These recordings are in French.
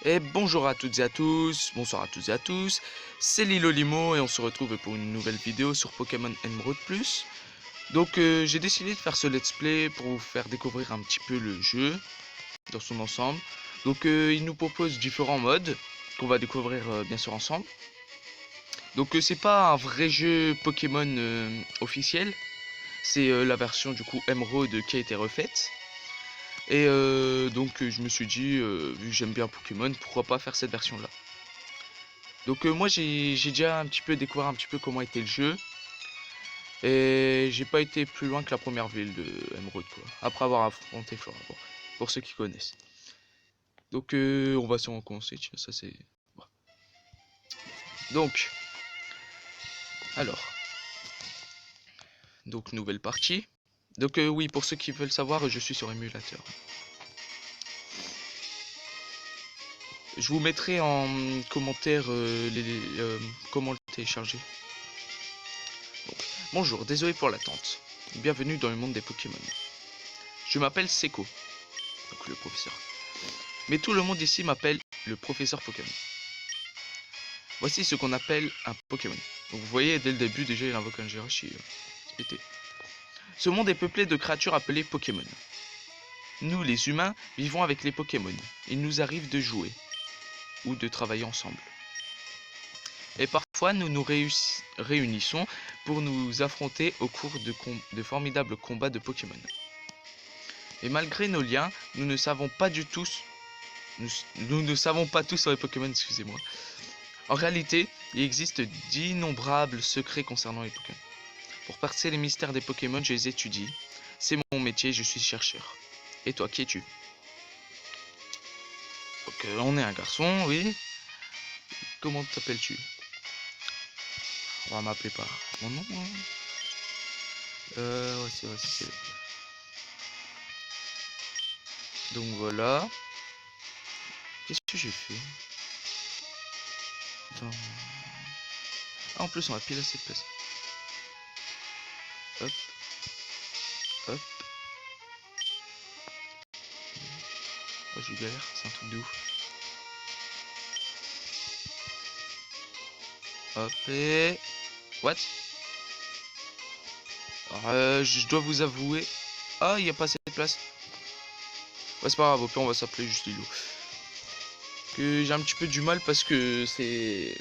Et bonjour à toutes et à tous, bonsoir à toutes et à tous, c'est Lilo Limo et on se retrouve pour une nouvelle vidéo sur Pokémon Emerald Plus. Donc j'ai décidé de faire ce let's play pour vous faire découvrir un petit peu le jeu dans son ensemble. Donc il nous propose différents modes qu'on va découvrir bien sûr ensemble. Donc c'est pas un vrai jeu Pokémon officiel, c'est la version du coup Emerald qui a été refaite. Et donc je me suis dit, vu que j'aime bien Pokémon, pourquoi pas faire cette version là. Donc moi j'ai déjà un petit peu découvert un petit peu comment était le jeu. Et j'ai pas été plus loin que la première ville de Emerald quoi. Après avoir affronté Flora, bon, pour ceux qui connaissent. Donc on va sûrement commencer, tiens, ça c'est... Bon. Donc, alors, donc nouvelle partie. Donc oui, pour ceux qui veulent savoir, je suis sur émulateur. Je vous mettrai en commentaire comment le télécharger. Donc, bonjour, désolé pour l'attente. Bienvenue dans le monde des Pokémon. Je m'appelle Seko, donc le professeur. Mais tout le monde ici m'appelle le professeur Pokémon. Voici ce qu'on appelle un Pokémon. Donc vous voyez, dès le début, déjà il invoque un Jirachi. Ce monde est peuplé de créatures appelées Pokémon. Nous, les humains, vivons avec les Pokémon. Il nous arrive de jouer ou de travailler ensemble. Et parfois, nous nous réunissons pour nous affronter au cours de formidables combats de Pokémon. Et malgré nos liens, nous ne savons pas tous sur les Pokémon, excusez-moi. En réalité, il existe d'innombrables secrets concernant les Pokémon. Pour percer les mystères des Pokémon, je les étudie. C'est mon métier, je suis chercheur. Et toi, qui es-tu? Donc, on est un garçon, oui. Comment t'appelles-tu? On va m'appeler par mon nom. Hein. Ouais, c'est... Donc voilà. Qu'est-ce que j'ai fait? Attends. Ah, en plus, on va pile à cette place. Hop. Hop. Oh, je galère, c'est un truc de ouf. Hop et... What? Alors, je dois vous avouer... Ah, il n'y a pas assez de place. Ouais, c'est pas grave, au pire on va s'appeler juste Lilo. Que j'ai un petit peu du mal parce que c'est...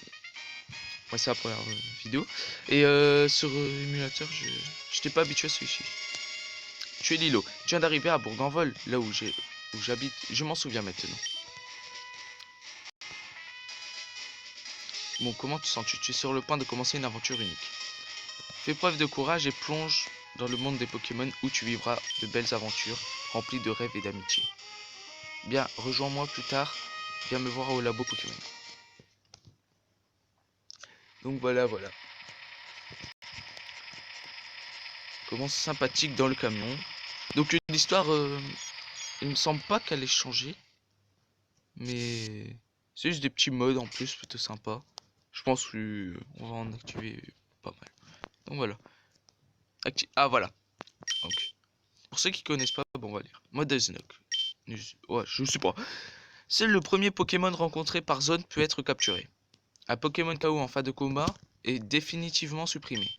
Ouais, c'est la première vidéo. Et sur émulateur, je n'étais pas habitué à celui-ci. Tu es Lilo. Tu viens d'arriver à Bourg-en-Vol, là où j'habite. Je m'en souviens maintenant. Bon, comment te sens-tu? Tu es sur le point de commencer une aventure unique. Fais preuve de courage et plonge dans le monde des Pokémon où tu vivras de belles aventures remplies de rêves et d'amitié. Bien, rejoins-moi plus tard. Viens me voir au labo Pokémon. Donc voilà. Commence sympathique dans le camion. Donc l'histoire, il me semble pas qu'elle ait changé. Mais c'est juste des petits modes en plus plutôt sympa. Je pense qu'on va en activer pas mal. Donc voilà. Ah voilà. Donc, pour ceux qui connaissent pas, bon on va lire. Mode Nuzlocke. Ouais, je sais pas. Seul le premier Pokémon rencontré par zone peut être capturé. Un Pokémon KO en fin de combat est définitivement supprimé.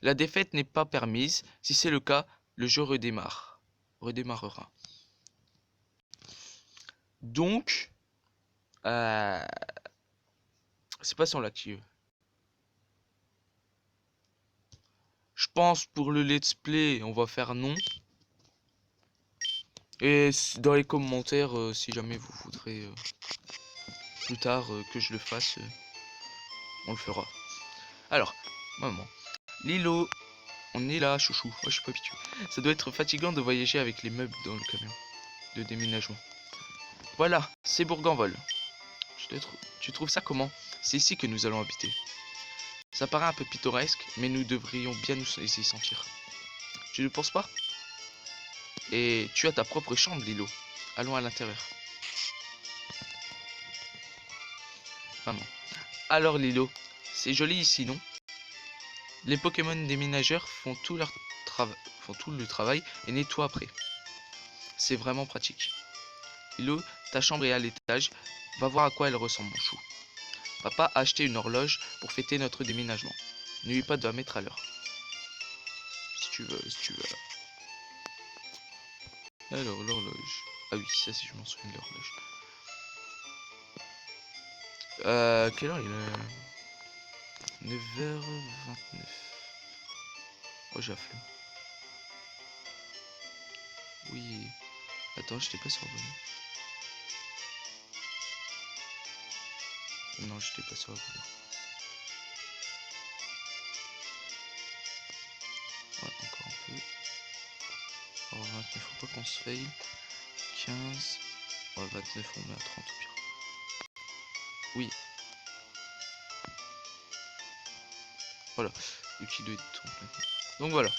La défaite n'est pas permise. Si c'est le cas, le jeu redémarrera. Donc, c'est pas si on l'active. Je pense pour le let's play, on va faire non. Et dans les commentaires, si jamais vous voudrez plus tard que je le fasse, on le fera. Alors, maman. Lilo, on est là, chouchou. Oh, je suis pas habitué. Ça doit être fatigant de voyager avec les meubles dans le camion de déménagement. Voilà, c'est Bourg-en-Vol. Tu trouves ça comment? C'est ici que nous allons habiter. Ça paraît un peu pittoresque, mais nous devrions bien nous y sentir. Tu ne penses pas? Et tu as ta propre chambre, Lilo. Allons à l'intérieur. Maman. Alors, Lilo, c'est joli ici, non? Les Pokémon déménageurs font tout le travail et nettoient après. C'est vraiment pratique. Lilo, Ta chambre est à l'étage. Va voir à quoi elle ressemble, mon chou. Papa a acheté une horloge pour fêter notre déménagement. N'oublie pas de la mettre à l'heure. Si tu veux, si tu veux. Alors, l'horloge. Ah oui, ça si je m'en souviens de l'horloge. Quelle heure il est? 9h29. Oh, j'ai la flemme. Oui. Attends, j'étais pas sur le bonheur. Non, j'étais pas sur le bonheur. Ouais, encore un peu. Alors, 29, faut pas qu'on se faille. 15. Ouais, 29, on met à 30 au pire. Oui. Voilà. Utile de 30. Donc voilà.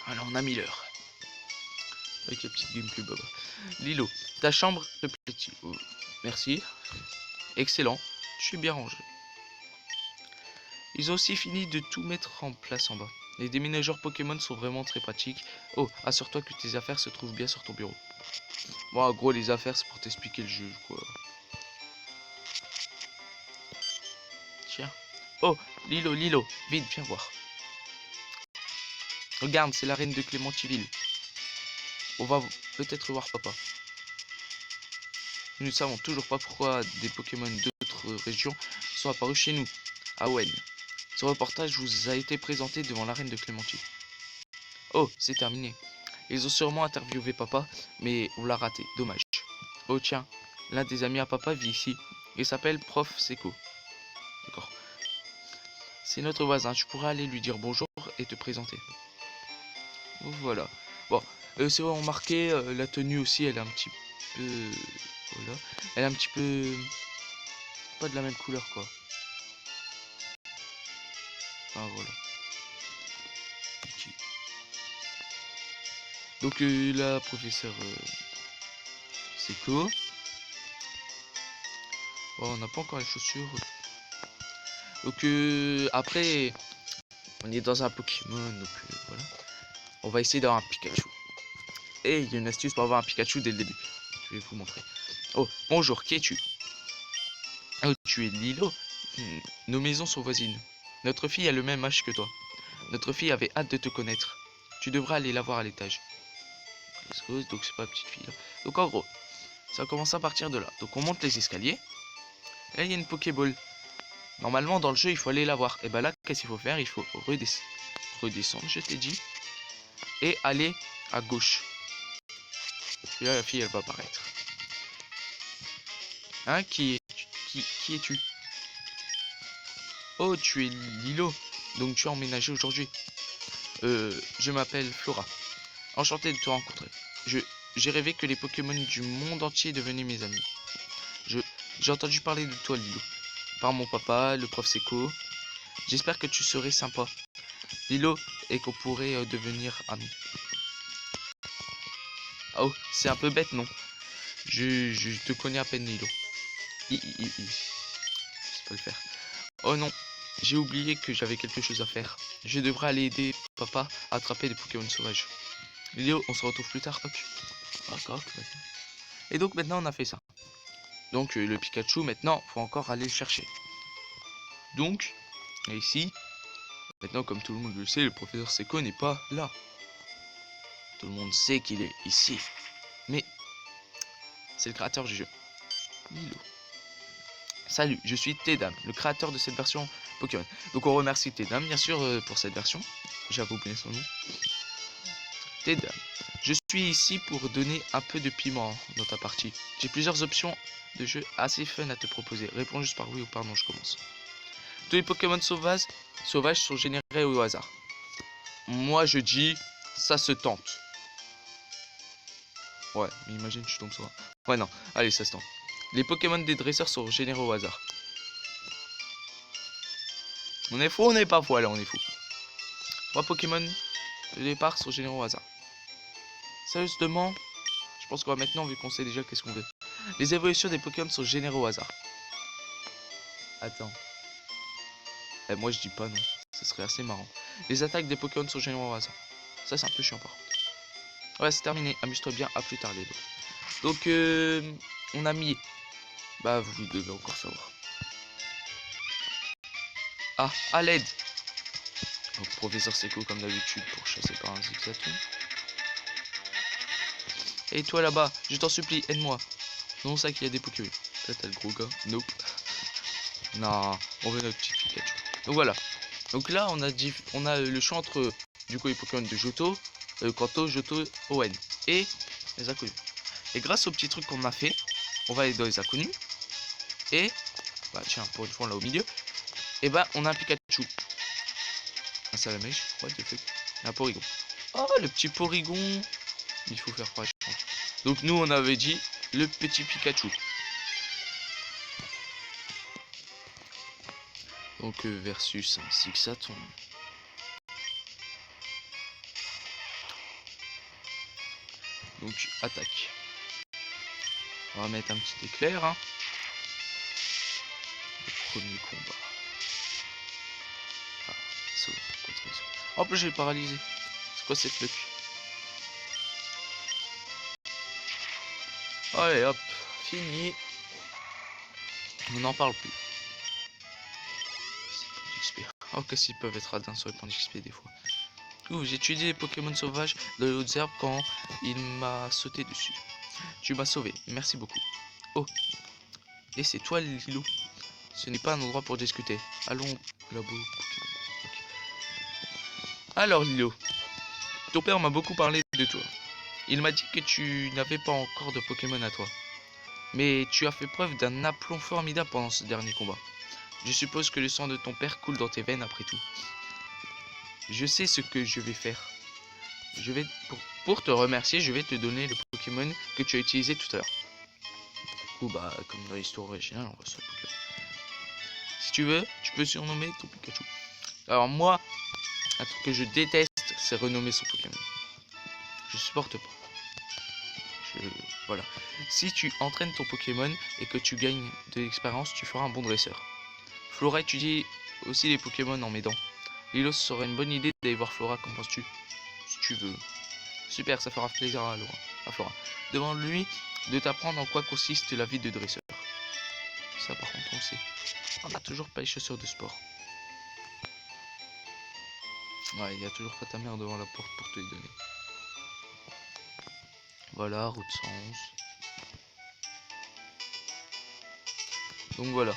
Alors, on a mis l'heure. Avec la petite GameCube là-bas. Lilo, ta chambre te plaît-il? Oh, merci. Excellent. Je suis bien rangé. Ils ont aussi fini de tout mettre en place en bas. Les déménageurs Pokémon sont vraiment très pratiques. Oh, assure-toi que tes affaires se trouvent bien sur ton bureau. Bon, en gros, les affaires, c'est pour t'expliquer le jeu, quoi. Tiens. Oh, Lilo, vite, viens voir. Regarde, c'est la reine de Clémentiville. On va peut-être voir papa. Nous ne savons toujours pas pourquoi des Pokémon d'autres régions sont apparus chez nous, à Owen. Ce reportage vous a été présenté devant la reine de Clémentine. Oh, c'est terminé. Ils ont sûrement interviewé papa, mais on l'a raté, dommage. Oh tiens, l'un des amis à papa vit ici. Il s'appelle Prof Seco. D'accord. C'est notre voisin, tu pourras aller lui dire bonjour et te présenter. Voilà. Bon, c'est remarqué, la tenue aussi, elle est un petit peu... Voilà. Elle est un petit peu... Pas de la même couleur, quoi. Ah, voilà. Okay. Donc, la professeure... Seco. Oh, on n'a pas encore les chaussures. Donc, après... On est dans un Pokémon, donc voilà. On va essayer d'avoir un Pikachu. Et il y a une astuce pour avoir un Pikachu dès le début. Je vais vous montrer. Oh, bonjour, qui es-tu? Oh, tu es Lilo. Nos maisons sont voisines. Notre fille a le même âge que toi. Notre fille avait hâte de te connaître. Tu devras aller la voir à l'étage. Donc c'est pas la petite fille. Là. Donc en gros, ça commence à partir de là. Donc on monte les escaliers. Et là il y a une Pokéball. Normalement dans le jeu il faut aller la voir. Et bah là qu'est-ce qu'il faut faire? Il faut redescendre, je t'ai dit. Et aller à gauche. Et là la fille elle va apparaître. Hein, qui es-tu? Oh, tu es Lilo. Donc tu as emménagé aujourd'hui. Je m'appelle Flora. Enchanté de te rencontrer. J'ai rêvé que les Pokémon du monde entier devenaient mes amis. J'ai entendu parler de toi, Lilo. Par mon papa, le prof Seco. J'espère que tu serais sympa, Lilo, et qu'on pourrait devenir amis. Oh, c'est un peu bête, non? Je te connais à peine, Lilo. Je sais pas le faire. Oh non, j'ai oublié que j'avais quelque chose à faire. Je devrais aller aider papa à attraper des Pokémon sauvages. Lilo, on se retrouve plus tard, ok. D'accord. Et donc maintenant on a fait ça. Donc le Pikachu, maintenant, faut encore aller le chercher. Donc, ici, maintenant comme tout le monde le sait, le professeur Seco n'est pas là. Tout le monde sait qu'il est ici. Mais, c'est le créateur du jeu. Lilo. Salut, je suis Tedam, le créateur de cette version Pokémon. Donc on remercie Tedam, bien sûr, pour cette version. J'avais oublié son nom. Tedam. Je suis ici pour donner un peu de piment dans ta partie. J'ai plusieurs options de jeu assez fun à te proposer. Réponds juste par oui ou par non, je commence. Tous les Pokémon sauvages sont générés au hasard. Moi je dis, ça se tente. Ouais, mais imagine tu tombes sur un. Ouais non, allez ça se tente. Les Pokémon des dresseurs sont générés au hasard. On est fou, on n'est pas fou, alors on est fou. 3 Pokémon de départ sont générés au hasard. Sérieusement, je pense qu'on va maintenant, vu qu'on sait déjà qu'est-ce qu'on veut. Les évolutions des Pokémon sont générées au hasard. Attends. Moi je dis pas non. Ça serait assez marrant. Les attaques des Pokémon sont générées au hasard. Ça c'est un peu chiant par contre. Ouais, c'est terminé. Amuse-toi bien. À plus tard les deux. Donc on a mis... Bah vous devez encore savoir. Ah, à l'aide. Donc professeur Seco comme d'habitude pour chasser par un zigzaton. Et toi là-bas, je t'en supplie, aide-moi. Non, ça qu'il y a des Pokémon. Là t'as le gros gars. Nope. Non, on veut notre petit Pikachu. Donc voilà. Donc là on a le choix entre du coup les Pokémon de Johto, Kanto, Johto, Owen et les inconnus. Et grâce au petit truc qu'on a fait, on va aller dans les inconnus. Et bah tiens, pour une fois là au milieu, et bah on a un Pikachu. Un Salamèche, what the fuck. Un Porygon. Oh le petit Porygon. Il faut faire pareil. Donc nous on avait dit le petit Pikachu. Donc versus un Zigzaton. Donc attaque. On va mettre un petit éclair. Hein. Le premier combat. Ah, saut contre saut. En plus j'ai paralysé. C'est quoi cette luck? Allez hop, fini. On n'en parle plus. Oh qu'est-ce qu'ils peuvent être radins sur les points d'XP des fois. J'ai étudié les Pokémon sauvages de les hautes herbes quand il m'a sauté dessus. Tu m'as sauvé, merci beaucoup. Oh, et c'est toi Lilo. Ce n'est pas un endroit pour discuter. Allons là-bas. Okay. Alors Lilo, ton père m'a beaucoup parlé de toi. Il m'a dit que tu n'avais pas encore de Pokémon à toi. Mais tu as fait preuve d'un aplomb formidable pendant ce dernier combat. Je suppose que le sang de ton père coule dans tes veines après tout. Je sais ce que je vais faire. Je vais pour te remercier, je vais te donner le Pokémon que tu as utilisé tout à l'heure. Ou bah comme dans l'histoire originale, on reçoit le Pokémon. Si tu veux, tu peux surnommer ton Pikachu. Alors moi, un truc que je déteste, c'est renommer son Pokémon. Je supporte pas. Voilà. Si tu entraînes ton Pokémon et que tu gagnes de l'expérience, tu feras un bon dresseur. Flora étudie aussi les Pokémon en m'aidant. Lilo, ce serait une bonne idée d'aller voir Flora, qu'en penses-tu? Si tu veux. Super, ça fera plaisir à Flora. Demande-lui de t'apprendre en quoi consiste la vie de dresseur. Ça par contre on sait. On n'a toujours pas les chaussures de sport. Ouais, il y a toujours pas ta mère devant la porte pour te les donner. Voilà, route 111. Donc voilà.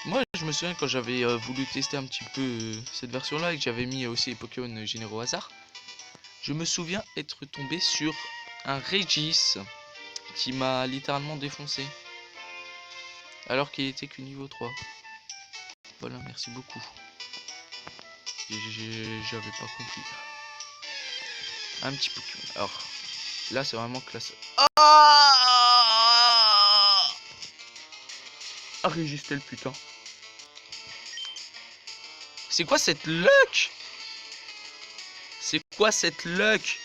Moi je me souviens quand j'avais voulu tester un petit peu cette version là et que j'avais mis aussi les Pokémon généraux au hasard. Je me souviens être tombé sur un Régis qui m'a littéralement défoncé. Alors qu'il était que niveau 3. Voilà, merci beaucoup. J'avais pas compris. Un petit Pokémon. Alors, là c'est vraiment classe. Ah, Régis le putain. C'est quoi cette luck? C'est quoi cette luck?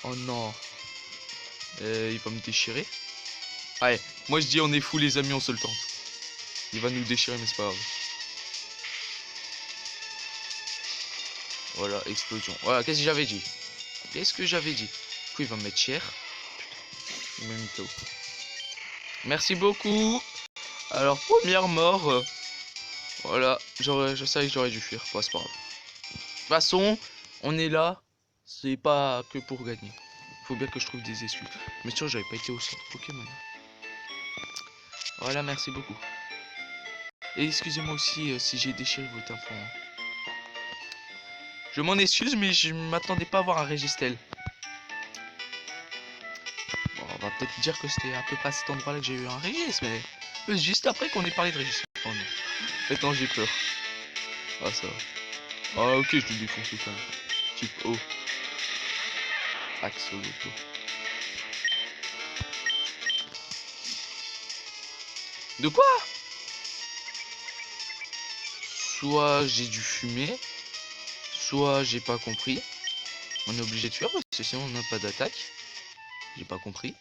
Oh non. Il va me déchirer. Ouais, moi je dis on est fou les amis, on se le tente. Il va nous déchirer mais c'est pas grave. Voilà, explosion. Voilà, qu'est-ce que j'avais dit? Qu'est-ce que j'avais dit? Du coup il va me mettre cher. Putain, il m'a mis tôt. Merci beaucoup. Alors première mort. Voilà, je savais que j'aurais dû fuir. Ouais, c'est pas grave. De toute façon, on est là. C'est pas que pour gagner. Faut bien que je trouve des excuses. Mais sûr, j'avais pas été au centre Pokémon. Voilà, merci beaucoup. Et excusez-moi aussi si j'ai déchiré votre info. Hein. Je m'en excuse, mais je m'attendais pas à avoir un Régistel. Bon, on va peut-être dire que c'était à peu près à cet endroit-là que j'ai eu un Régis, mais juste après qu'on ait parlé de Régis. Oh non. Maintenant, j'ai peur. Ah, ça va. Ah, ok, je le défonce quand même. Type O. Axolotl. De quoi? Soit j'ai dû fumer, soit j'ai pas compris. On est obligé de fuir parce que sinon on n'a pas d'attaque. J'ai pas compris.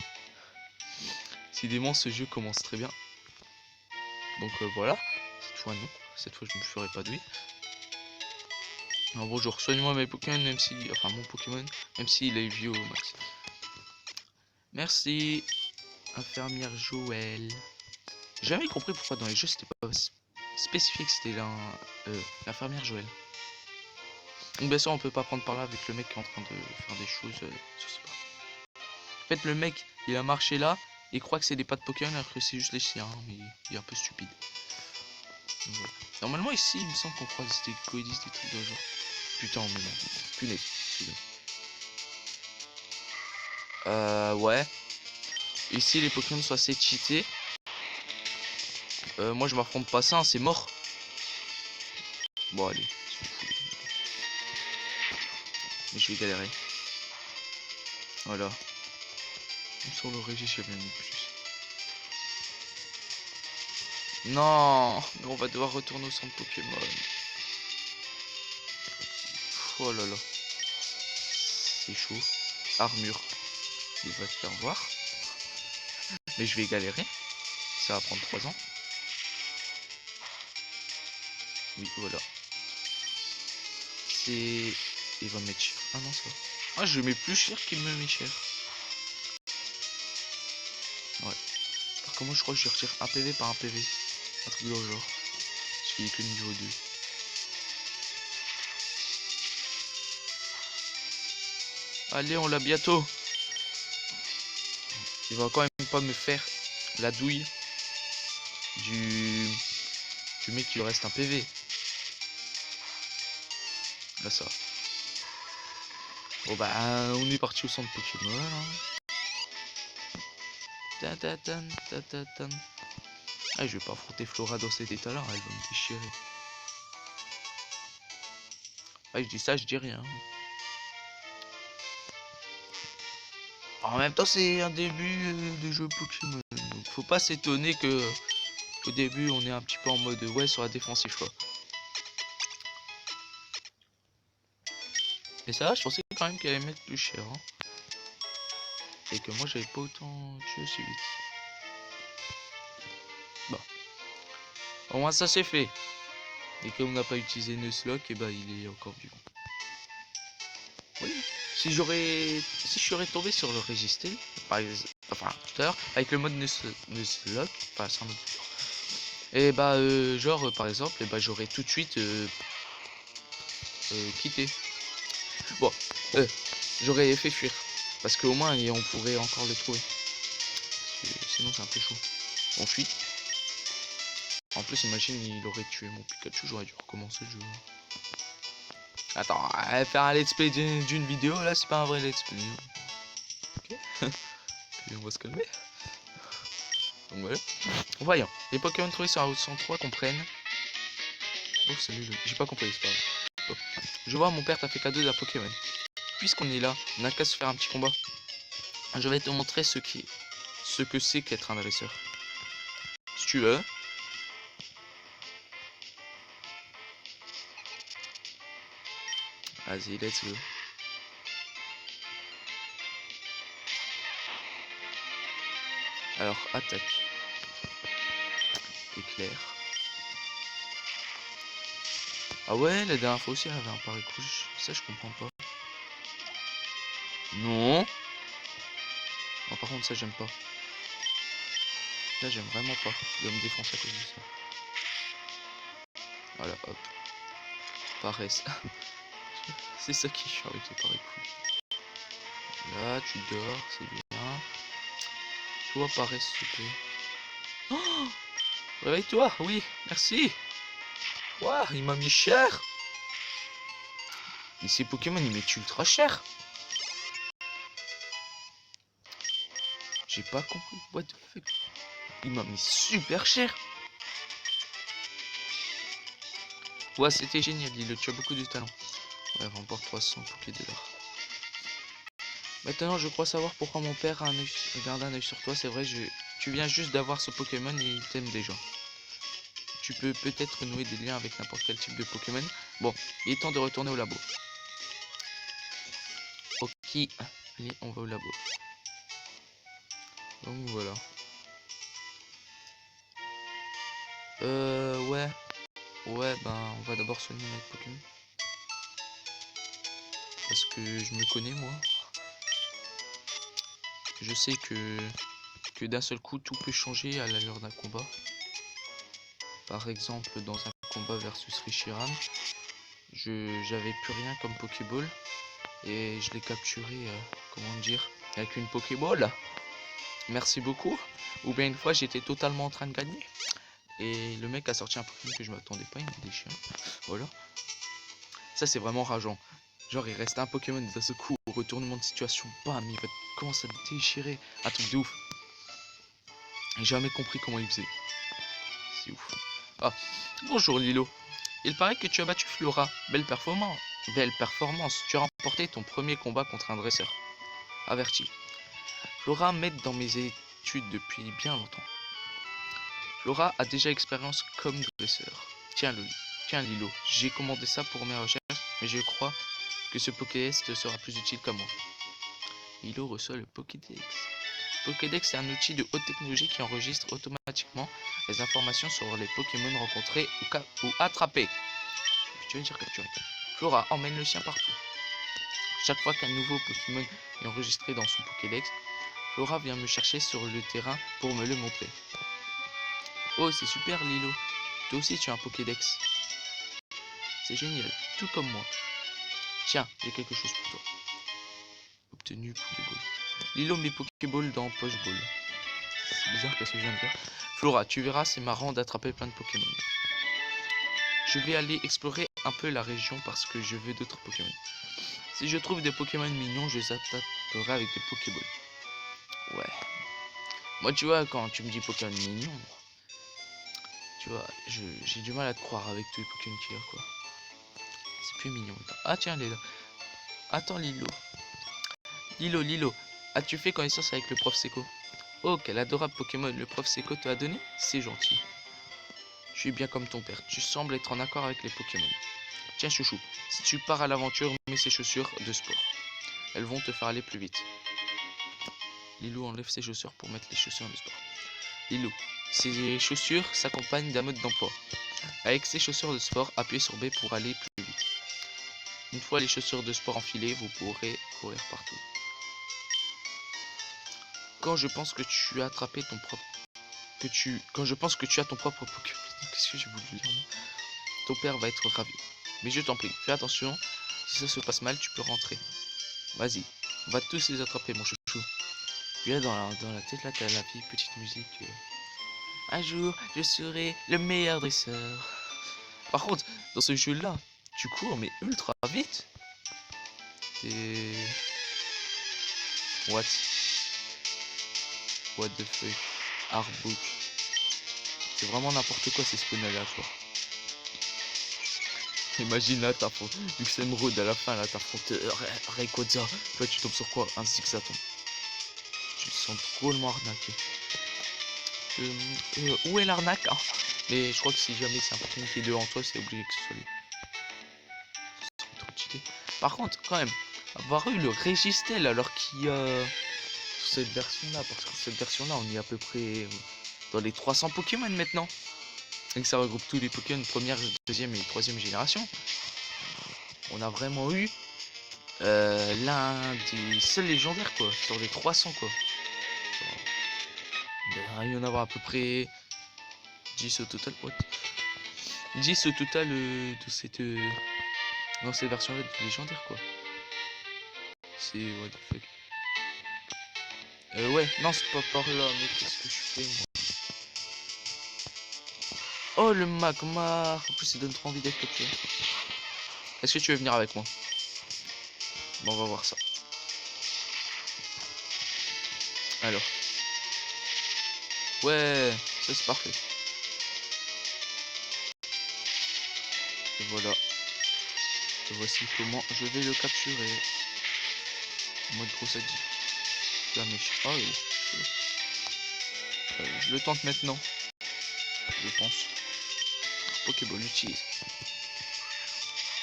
Décidément ce jeu commence très bien. Donc voilà. Cette fois non. Cette fois je ne me ferai pas de lui. Alors bonjour, soigne-moi mes Pokémon même si. Enfin mon Pokémon, même s'il est vieux au max. Merci, infirmière Joël. J'ai jamais compris pourquoi dans les jeux c'était pas spécifique, c'était l'infirmière Joël. Donc bien sûr on peut pas prendre par là avec le mec qui est en train de faire des choses, je sais pas. En fait le mec il a marché là, il croit que c'est des pattes Pokémon alors que c'est juste les chiens, hein, mais il est un peu stupide. Donc, voilà. Normalement ici il me semble qu'on croise des Coedis, des trucs de genre. Putain mais non, punaise, ouais. Ici les Pokémon sont assez cheatés. Moi je m'affronte pas ça, hein, c'est mort. Bon allez. Mais je vais galérer. Voilà. Sur le registre, j'ai bien mis plus. Non, mais on va devoir retourner au centre Pokémon. Oh là là. C'est chaud. Armure. Il va te faire voir. Mais je vais galérer. Ça va prendre 3 ans. Oui, voilà. C'est... Il va me mettre cher. Ah non, ça va. Ah, je mets plus cher qu'il me met cher. Ouais. Par contre, moi, je crois que je retire un PV par un PV. Un truc dans le genre. Parce qu'il est que niveau 2. Allez, on l'a bientôt. Il va quand même pas me faire la douille du mec qui lui reste un PV. Là, ça. Bon, bah, on est parti au centre Pokémon. Hein. Ah, je vais pas affronter Flora dans cet état-là, elle va me déchirer. Ah, je dis ça, je dis rien. En même temps, c'est un début de jeu Pokémon. Donc, faut pas s'étonner que au début, on est un petit peu en mode ouais sur la défensive quoi. Et ça, je pensais quand même qu'elle allait mettre plus cher. Hein. Et que moi, j'avais pas autant tué aussi vite. Bon. Au moins, ça c'est fait. Et comme on n'a pas utilisé Nuzlocke, et bah il est encore vivant. Oui. Si je serais tombé sur le Registel, par exemple, enfin tout à l'heure, avec le mode Nuzlocke, enfin c'est un mode. Et bah genre par exemple, et bah j'aurais tout de suite quitté. Bon, j'aurais fait fuir. Parce qu'au moins on pourrait encore le trouver. Sinon c'est un peu chaud. On fuit. En plus imagine il aurait tué mon Pikachu, j'aurais dû recommencer le jeu. Attends, faire un let's play d'une vidéo là c'est pas un vrai let's play. Ok. Puis on va se calmer. Donc voilà. Voyons. Les Pokémon trouvés sur la route 103 comprennent. Oh salut, j'ai pas compris, c'est pas grave. Oh. Je vois mon père t'a fait cadeau d'un Pokémon. Puisqu'on est là, on n'a qu'à se faire un petit combat. Je vais te montrer ce que c'est qu'être un dresseur. Si tu veux. Vas-y, let's go. Alors, attaque. Éclair. Ah ouais, la dernière fois aussi, elle avait un pari rouge. Ça, je comprends pas. Non. Non, par contre, ça, j'aime pas. Là, j'aime vraiment pas. Il va me défoncer à cause de ça. Voilà, hop. Paresse. C'est ça qui est avec les paris couilles. Là, tu dors, c'est bien. Tu vois, paresse, s'il te plaît. Oh, réveille-toi, oui, merci. Waouh, il m'a mis cher. Et ces Pokémon, ils mettent ultra cher. J'ai pas compris. What the fuck. Il m'a mis super cher. Ouais, c'était génial, dis-le, tu as beaucoup de talent. Ouais, remporte 300 $. Maintenant, je crois savoir pourquoi mon père a garde un œil sur toi. C'est vrai, tu viens juste d'avoir ce Pokémon et il t'aime déjà. Tu peux peut-être nouer des liens avec n'importe quel type de Pokémon. Bon, il est temps de retourner au labo. Ok, allez, on va au labo. Donc voilà. Ouais. Ouais, ben, on va d'abord soigner notre Pokémon. Parce que je me connais, moi. je sais que d'un seul coup tout peut changer à l'allure d'un combat. Par exemple, dans un combat versus Reshiram, j'avais plus rien comme Pokéball et je l'ai capturé, comment dire, avec une Pokéball. Merci beaucoup. Ou bien une fois j'étais totalement en train de gagner et le mec a sorti un Pokémon que je m'attendais pas, il me déchire. Voilà. Ça c'est vraiment rageant. Genre il reste un Pokémon d'un seul coup, retournement de situation, bam, il va commencer à te déchirer. Un truc de ouf. J'ai jamais compris comment il faisait. C'est ouf. Ah, bonjour Lilo. Il paraît que tu as battu Flora. Belle performance. Belle performance. Tu as remporté ton premier combat contre un dresseur. Averti. Flora m'aide dans mes études depuis bien longtemps. Flora a déjà expérience comme dresseur. Tiens Lilo, j'ai commandé ça pour mes recherches, mais je crois que ce Pokédex te sera plus utile qu'à moi. Lilo reçoit le Pokédex. Pokédex est un outil de haute technologie qui enregistre automatiquement les informations sur les Pokémon rencontrés ou attrapés. Tu veux dire capturer. Flora emmène le sien partout. Chaque fois qu'un nouveau Pokémon est enregistré dans son Pokédex, Flora vient me chercher sur le terrain pour me le montrer. Oh, c'est super Lilo. Toi aussi tu as un Pokédex. C'est génial, tout comme moi. Tiens, j'ai quelque chose pour toi. Obtenu Pokéball. Lilo met Pokéball dans Pocheball. C'est bizarre, qu'est-ce que je viens de faire. Flora, tu verras, c'est marrant d'attraper plein de Pokémon. Je vais aller explorer un peu la région parce que je veux d'autres Pokémon. Si je trouve des Pokémon mignons, je les attraperai avec des Pokéballs. Ouais. Moi, tu vois, quand tu me dis Pokémon mignons, tu vois, j'ai du mal à te croire avec tous les Pokémon qu'il y a, quoi. C'est plus mignon. Ah, tiens, elle est là. Attends, Lilo. Lilo, as-tu fait connaissance avec le prof Seco? Oh, quel adorable Pokémon le prof Seco te a donné? C'est gentil. Je suis bien comme ton père. Tu sembles être en accord avec les Pokémon. Tiens, chouchou, si tu pars à l'aventure, mets ces chaussures de sport. Elles vont te faire aller plus vite. Lilou enlève ses chaussures pour mettre les chaussures de sport. Lilou, ces chaussures s'accompagnent d'un mode d'emploi. Avec ces chaussures de sport, appuyez sur B pour aller plus vite. Une fois les chaussures de sport enfilées, vous pourrez courir partout. Quand je pense que tu as attrapé ton propre... Quand je pense que tu as ton propre Pokémon... Qu'est-ce que j'ai voulu dire, moi? Ton père va être ravi. Mais je t'en prie, fais attention. Si ça se passe mal, tu peux rentrer. Vas-y, on va tous les attraper, mon chouchou. Puis là, dans la tête, là, t'as la vieille petite musique. Un jour, je serai le meilleur dresseur. Par contre, dans ce jeu-là, tu cours, mais ultra vite. T'es... What the fuck? Artbook. C'est vraiment n'importe quoi ces spawns aléatoires. Imagine là, t'affrontes Luxembourg à la fin, là, t'affrontes Rayquaza. Toi, tu tombes sur quoi? Un Zigzaton. Tu te sens drôlement arnaqué. Où est l'arnaque, hein? Mais je crois que si jamais c'est un Pokémon qui est devant toi, c'est obligé que ce soit lui. Par contre, quand même, avoir eu le Régistel alors qu'il y a cette version-là, parce que cette version-là, on est à peu près dans les 300 Pokémon maintenant. Et que ça regroupe tous les Pokémon première, deuxième et troisième génération. On a vraiment eu l'un des seuls légendaires, quoi, sur les 300, quoi. Il y en avoir à peu près 10 au total. What 10 au total de cette dans cette version là de légendaire, quoi. C'est what the fuck. Ouais, non, c'est pas par là, mais qu'est-ce que je fais, moi? Oh, le magmar. En plus, ça donne trop envie d'être capturé. Est-ce que tu veux venir avec moi? Bon, on va voir ça. Alors. Ouais, ça c'est parfait. Et voilà. Et voici comment je vais le capturer. En mode gros sadique. La mèche. Ah oui. Je le tente maintenant. Je pense. Pokéball utilise.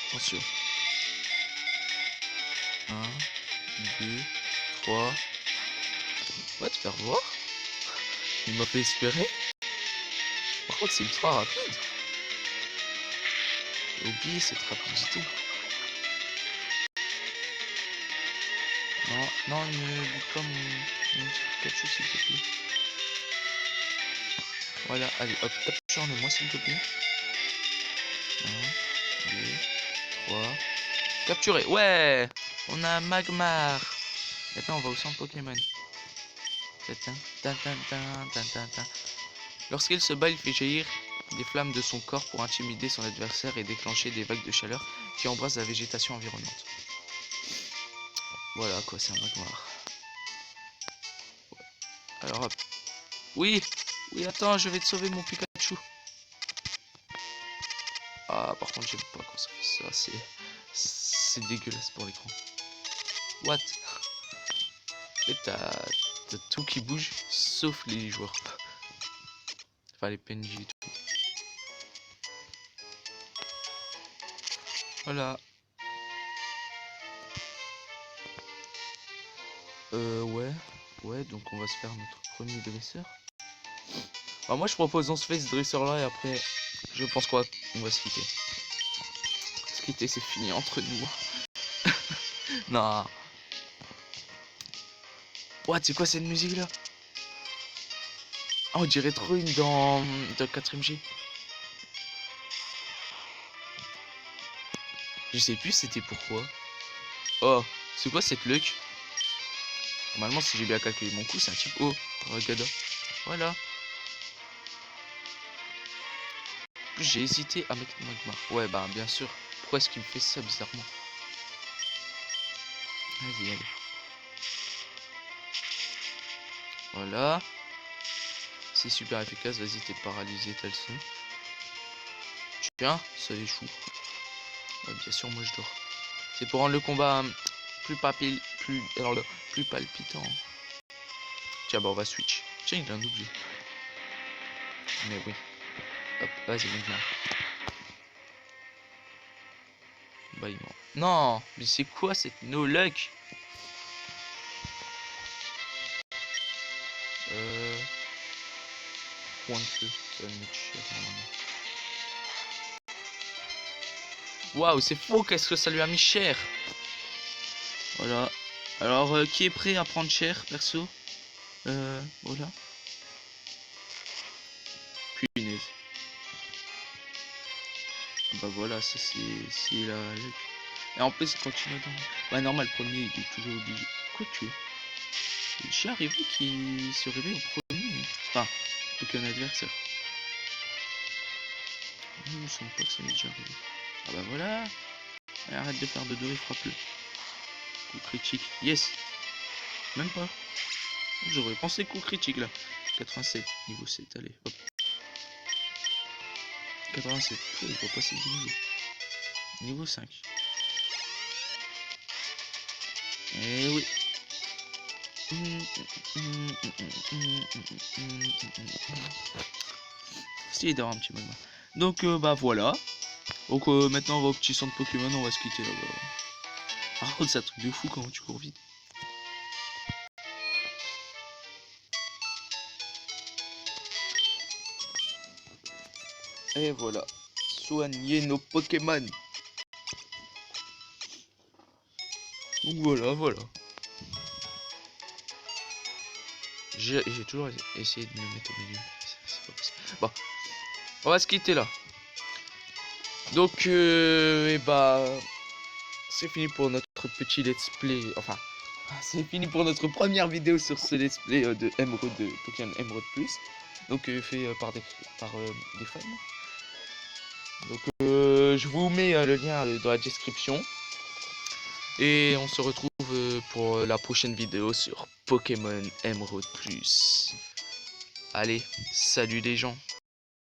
Attention. 1, 2, 3. Va te faire voir. Il m'a fait espérer. Par contre, c'est ultra rapide. J'ai oublié cette rapidité. Non, il me dit comme... Pikachu, s'il te plaît. Voilà, allez, hop, capture-le-moi, s'il te plaît. 1, 2, 3. Capturé, ouais. On a un Magmar. Maintenant, on va au centre Pokémon. Lorsqu'il se bat, il fait jaillir des flammes de son corps pour intimider son adversaire et déclencher des vagues de chaleur qui embrassent la végétation environnante. Voilà quoi, c'est un Magmar. Alors hop. Oui, oui, attends, je vais te sauver mon Pikachu. Ah, par contre, j'aime pas quand ça fait ça. C'est dégueulasse pour l'écran. What? En fait, t'as tout qui bouge, sauf les joueurs. Enfin, les PNJ et tout. Voilà. Ouais. Ouais, donc on va se faire notre premier dresseur. Alors moi, je propose on se fait ce dresseur là et après, je pense qu'on va se quitter. Se quitter, c'est fini entre nous. Non. What, c'est quoi cette musique là? Oh, on dirait trop une dans 4ème G. Je sais plus c'était pourquoi. Oh, c'est quoi cette luck? Normalement, si j'ai bien calculé mon coup, c'est un type O. Regarde. Voilà. J'ai hésité à mettre Magmar. Ouais, bah bien sûr. Pourquoi est-ce qu'il me fait ça bizarrement? Vas-y, allez. Voilà. C'est super efficace. Vas-y, t'es paralysé, t'as le son. Tiens, ça échoue. Ouais, bien sûr, moi je dors. C'est pour rendre le combat plus palpitant. Tiens, bah on va switch. Tiens, il a un objet. Mais oui. Hop, vas-y, maintenant. Bah, il ment. Non, mais c'est quoi cette no luck? Point de feu, ça va me mettre cher normalement. Waouh, c'est faux, qu'est-ce que ça lui a mis cher? Voilà. Alors, qui est prêt à prendre cher, perso? Voilà. Punaise. Bah voilà, ça c'est la luck. Et en plus, quand tu vas dans... Bah normal, le premier, il est toujours obligé. Quoi que tu es? J'ai arrivé qui se réveille au premier. Enfin, aucun adversaire. Je ne sens pas que ça m'est déjà arrivé. Ah bah voilà. Allez, arrête de faire de dos et frappe-le. Coup critique. Yes. Même pas. J'aurais pensé coup critique là. 87. Niveau 7. Allez, hop. 87. Oh, il va passer du niveau. Niveau 5. Eh oui. Stylé d'avoir un petit magma. Donc bah voilà. Donc maintenant on va au petit centre Pokémon, on va se quitter là-bas. Par contre c'est un truc de fou comment tu cours vite. Et voilà. Soigner nos Pokémon. Donc voilà. J'ai toujours essayé de me mettre au milieu. C'est pas possible. Bon. On va se quitter là. Donc et bah c'est fini pour notre petit let's play. Enfin, c'est fini pour notre première vidéo sur ce let's play de Emerald, de Pokémon Emerald Plus. Donc fait par des fans. Donc je vous mets le lien dans la description. Et on se retrouve pour la prochaine vidéo sur Pokémon Emerald Plus. Allez, salut les gens.